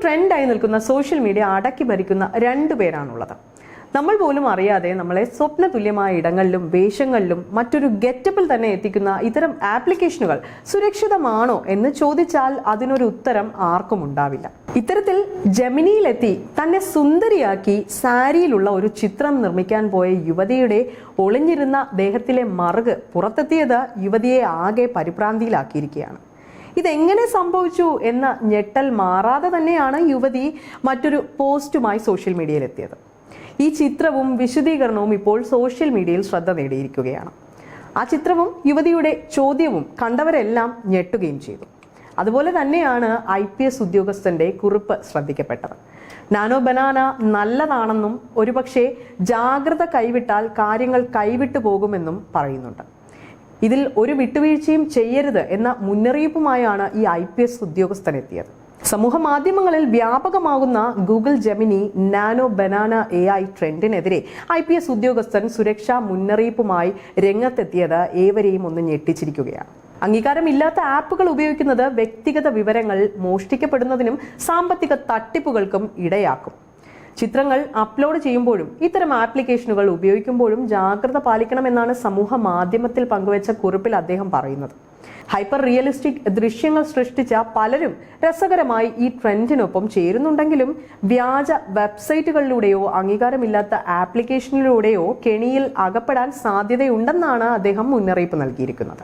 ട്രെൻഡായി നിൽക്കുന്ന social media അടക്കി ഭരിക്കുന്ന രണ്ടുപേരാണുള്ളത്. നമ്മൾ പോലും അറിയാതെ നമ്മളെ സ്വപ്ന തുല്യമായ ഇടങ്ങളിലും വേഷങ്ങളിലും മറ്റൊരു ഗെറ്റപ്പിൽ തന്നെ എത്തിക്കുന്ന ഇത്തരം ആപ്ലിക്കേഷനുകൾ സുരക്ഷിതമാണോ എന്ന് ചോദിച്ചാൽ അതിനൊരു ഉത്തരം ആർക്കും ഉണ്ടാവില്ല. ഇത്തരത്തിൽ ജെമിനിയിലെത്തി തന്നെ സുന്ദരിയാക്കി സാരിയിലുള്ള ഒരു ചിത്രം നിർമ്മിക്കാൻ പോയ യുവതിയുടെ ഒളിഞ്ഞിരുന്ന ദേഹത്തിലെ മറുക് പുറത്തെത്തിയത് യുവതിയെ ആകെ പരിഭ്രാന്തിയിലാക്കിയിരിക്കുകയാണ്. ഇതെങ്ങനെ സംഭവിച്ചു എന്ന ഞെട്ടൽ മാറാതെ തന്നെയാണ് യുവതി മറ്റൊരു പോസ്റ്റുമായി സോഷ്യൽ മീഡിയയിലെത്തിയത്. ഈ ചിത്രവും വിശദീകരണവും ഇപ്പോൾ സോഷ്യൽ മീഡിയയിൽ ശ്രദ്ധ നേടിയിരിക്കുകയാണ്. ആ ചിത്രവും യുവതിയുടെ ചോദ്യവും കണ്ടവരെല്ലാം ഞെട്ടുകയും ചെയ്തു. അതുപോലെ തന്നെയാണ് IPS ഉദ്യോഗസ്ഥന്റെ കുറിപ്പ് ശ്രദ്ധിക്കപ്പെട്ടത്. നാനോ ബനാന നല്ലതാണെന്നും ഒരുപക്ഷെ ജാഗ്രത കൈവിട്ടാൽ കാര്യങ്ങൾ കൈവിട്ടു പോകുമെന്നും പറയുന്നുണ്ട്. ഇതിൽ ഒരു വിട്ടുവീഴ്ചയും ചെയ്യരുത് എന്ന മുന്നറിയിപ്പുമായാണ് ഈ IPS ഉദ്യോഗസ്ഥൻ എത്തിയത്. സമൂഹ മാധ്യമങ്ങളിൽ വ്യാപകമാകുന്ന Google Gemini Nano Banana AI ട്രെൻഡിനെതിരെ IPS ഉദ്യോഗസ്ഥൻ സുരക്ഷാ മുന്നറിയിപ്പുമായി രംഗത്തെത്തിയത് ഏവരെയും ഒന്ന് ഞെട്ടിച്ചിരിക്കുകയാണ്. അംഗീകാരമില്ലാത്ത ആപ്പുകൾ ഉപയോഗിക്കുന്നത് വ്യക്തിഗത വിവരങ്ങൾ മോഷ്ടിക്കപ്പെടുന്നതിനും സാമ്പത്തിക തട്ടിപ്പുകൾക്കും ഇടയാക്കും. ചിത്രങ്ങൾ അപ്ലോഡ് ചെയ്യുമ്പോഴും ഇത്തരം ആപ്ലിക്കേഷനുകൾ ഉപയോഗിക്കുമ്പോഴും ജാഗ്രത പാലിക്കണമെന്നാണ് സമൂഹ മാധ്യമത്തിൽ പങ്കുവച്ച കുറിപ്പിൽ അദ്ദേഹം പറയുന്നത്. ഹൈപ്പർ റിയലിസ്റ്റിക് ദൃശ്യങ്ങൾ സൃഷ്ടിച്ച പലരും രസകരമായി ഈ ട്രെൻഡിനൊപ്പം ചേരുന്നുണ്ടെങ്കിലും വ്യാജ വെബ്സൈറ്റുകളിലൂടെയോ അംഗീകാരമില്ലാത്ത ആപ്ലിക്കേഷനിലൂടെയോ കെണിയിൽ അകപ്പെടാൻ സാധ്യതയുണ്ടെന്നാണ് അദ്ദേഹം മുന്നറിയിപ്പ് നൽകിയിരിക്കുന്നത്.